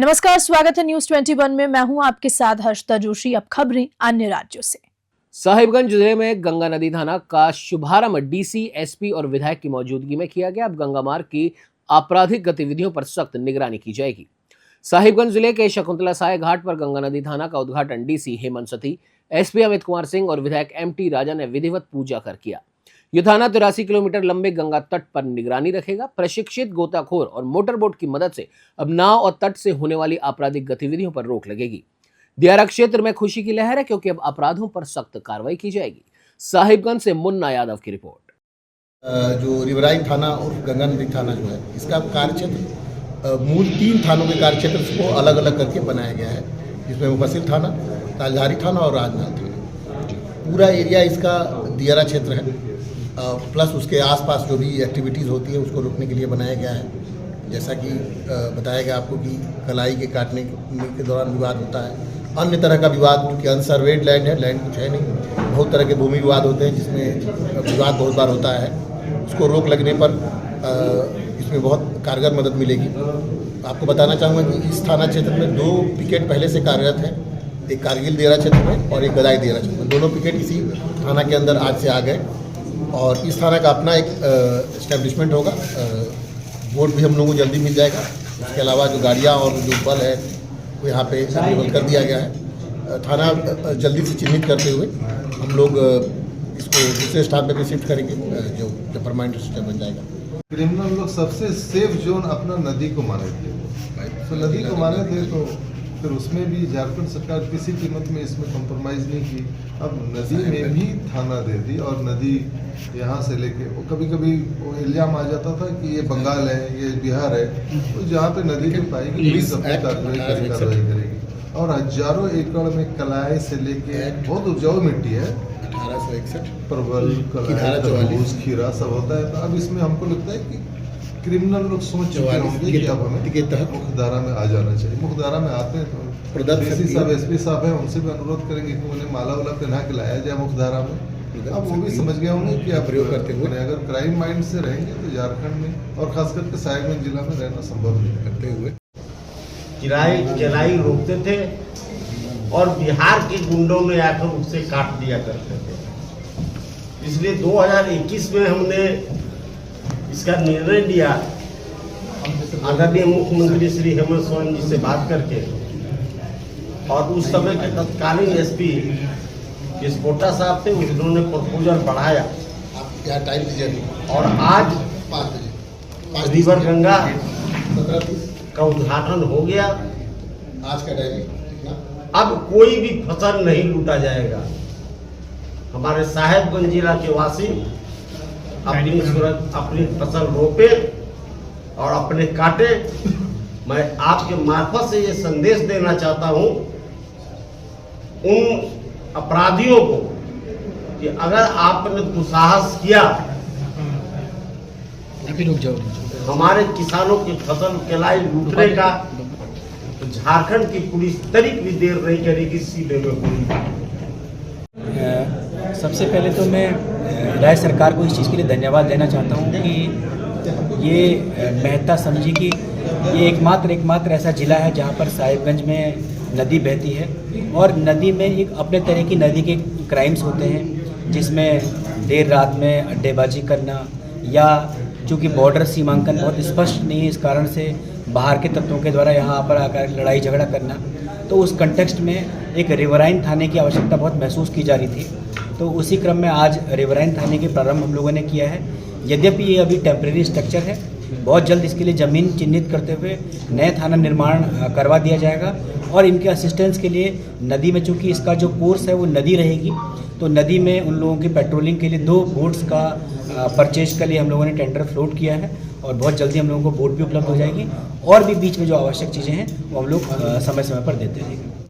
नमस्कार, स्वागत है न्यूज 21 में। मैं हूं आपके साथ हर्षिता जोशी। अब खबरें अन्य राज्यों से। साहिबगंज जिले में गंगा नदी थाना का शुभारंभ डीसी, एसपी और विधायक की मौजूदगी में किया गया। अब गंगा मार्ग की आपराधिक गतिविधियों पर सख्त निगरानी की जाएगी। साहिबगंज जिले के शकुंतला साय घाट पर गंगा नदी थाना का उद्घाटन डीसी हेमंत सती, एसपी अमित कुमार सिंह और विधायक एमटी राजा ने विधिवत पूजा कर किया। यह थाना 83 किलोमीटर लंबे गंगा तट पर निगरानी रखेगा। प्रशिक्षित गोताखोर और मोटर बोट की मदद से अब नाव और तट से होने वाली आपराधिक गतिविधियों पर रोक लगेगी। दियारा क्षेत्र में खुशी की लहर है क्योंकि अब अपराधों पर सख्त कार्रवाई की जाएगी। साहिबगंज से मुन्ना यादव की रिपोर्ट। जो रिवराइन थाना और गंगा नदी थाना जो है, इसका कार्यक्षेत्र मूल 3 थानों के कार्यक्षेत्र को अलग अलग करके बनाया गया है, जिसमें मुफस्सिल थाना, तालधारी थाना और राजनाल थाना। पूरा एरिया इसका दियारा क्षेत्र है, प्लस उसके आसपास जो भी एक्टिविटीज़ होती है उसको रोकने के लिए बनाया गया है। जैसा कि बताया गया आपको कि कलाई के काटने के दौरान विवाद होता है, अन्य तरह का विवाद, क्योंकि अनसर्वेड लैंड है, लैंड कुछ है नहीं, बहुत तरह के भूमि विवाद होते हैं जिसमें विवाद बहुत बार होता है। उसको रोक लगने पर इसमें बहुत कारगर मदद मिलेगी। आपको बताना चाहूँगा कि इस थाना क्षेत्र में 2 पिकेट पहले से कार्यरत हैं, एक कारगिल दियारा क्षेत्र में और एक गदाई दियारा क्षेत्र में। दोनों पिकेट इसी थाना के अंदर आज से आ गए और इस थाना का अपना एक इस्टेब्लिशमेंट होगा। बोर्ड भी हम लोगों को जल्दी मिल जाएगा। उसके अलावा जो गाड़ियाँ और जो बल है वो यहाँ पे अवेलेबल कर दिया गया है। थाना जल्दी से चिन्हित करते हुए हम लोग इसको दूसरे स्थान पे भी शिफ्ट करेंगे, जो परमानेंट सिस्टम बन जाएगा। क्रिमिनल लोग सबसे सेफ जोन अपना नदी को माने थे, तो नदी को माने थे, तो फिर उसमें भी झारखंड सरकार किसी कीमत में इसमें कॉम्प्रोमाइज़ नहीं की। अब नदी में भी थाना दे दी और नदी यहाँ से लेके कभी कभी वो इल्जाम आ जाता था कि ये बंगाल है, ये बिहार है, तो जहाँ पे नदी की पाएगी पुलिस अपनी कार्रवाई करेगी। और हजारों एकड़ में कलाई से लेके बहुत उपजाऊ मिट्टी है, 1861 परवल, तरबूज, खीरा सब होता है। तो अब इसमें हमको लगता है कि क्रिमिनल लोग सोच चुके होंगे कि अब हमें मुख्यधारा में आ जाना चाहिए। मुख्यधारा में आते हैं तो डीसी साहब, एसपी साहब हैं, उनसे भी अनुरोध करेंगे कि उन्हें माला वाला पहना के लाया जाए मुख्यधारा में। अब वो भी समझ गए होंगे कि आप प्रयोग करते हुए अगर क्राइम माइंड से रहेंगे तो झारखंड में और खास करके साहिबगंज जिला में रहना संभव नहीं। करते हुए चराई रोकते थे और बिहार के गुंडों में आकर उससे काट दिया करते थे। इसलिए 2021 में हमने इसका निर्णय लिया, आदरणीय मुख्यमंत्री श्री हेमंत सोरेन जी से बात करके, और उस समय के तत्कालीन एसपी किसकोटा साहब थे, उन्होंने प्रपोजल बढ़ाया और आज रिवर गंगा का उद्घाटन हो गया। आज का टाइम अब कोई भी फसल नहीं लूटा जाएगा। हमारे साहिबगंज जिला के वासी अपनी फसल रोपे और अपने काटे। मैं आपके मार्फत से ये संदेश देना चाहता हूं उन अपराधियों को कि अगर आपने दुस्साहस किया, हमारे किसानों की फसल कलाई लूटने का, तो झारखंड की पुलिस तनिक भी देर नहीं करेगी सीधे में गोली। सबसे पहले तो मैं राज्य सरकार को इस चीज़ के लिए धन्यवाद देना चाहता हूँ कि ये महत्ता समझी कि ये एकमात्र ऐसा ज़िला है जहाँ पर साहिबगंज में नदी बहती है और नदी में एक अपने तरह की नदी के क्राइम्स होते हैं, जिसमें देर रात में अड्डेबाजी करना या चूँकि बॉर्डर सीमांकन बहुत स्पष्ट नहीं है, इस कारण से बाहर के तत्वों के द्वारा यहाँ पर आकर लड़ाई झगड़ा करना। तो उस कंटेक्स्ट में एक रिवराइन थाने की आवश्यकता बहुत महसूस की जा रही थी। तो उसी क्रम में आज रिवराइन थाने के प्रारंभ हम लोगों ने किया है। यद्यपि ये अभी टेम्प्रेरी स्ट्रक्चर है, बहुत जल्द इसके लिए ज़मीन चिन्हित करते हुए नया थाना निर्माण करवा दिया जाएगा और इनके असिस्टेंस के लिए नदी में, चूँकि इसका जो कोर्स है वो नदी रहेगी, तो नदी में उन लोगों की पेट्रोलिंग के लिए 2 बोट्स का परचेज के लिए हम लोगों ने टेंडर फ्लोट किया है और बहुत जल्दी हम लोगों को बोट भी उपलब्ध हो जाएगी और भी बीच में जो आवश्यक चीज़ें हैं वो हम लोग समय समय पर देते रहेंगे।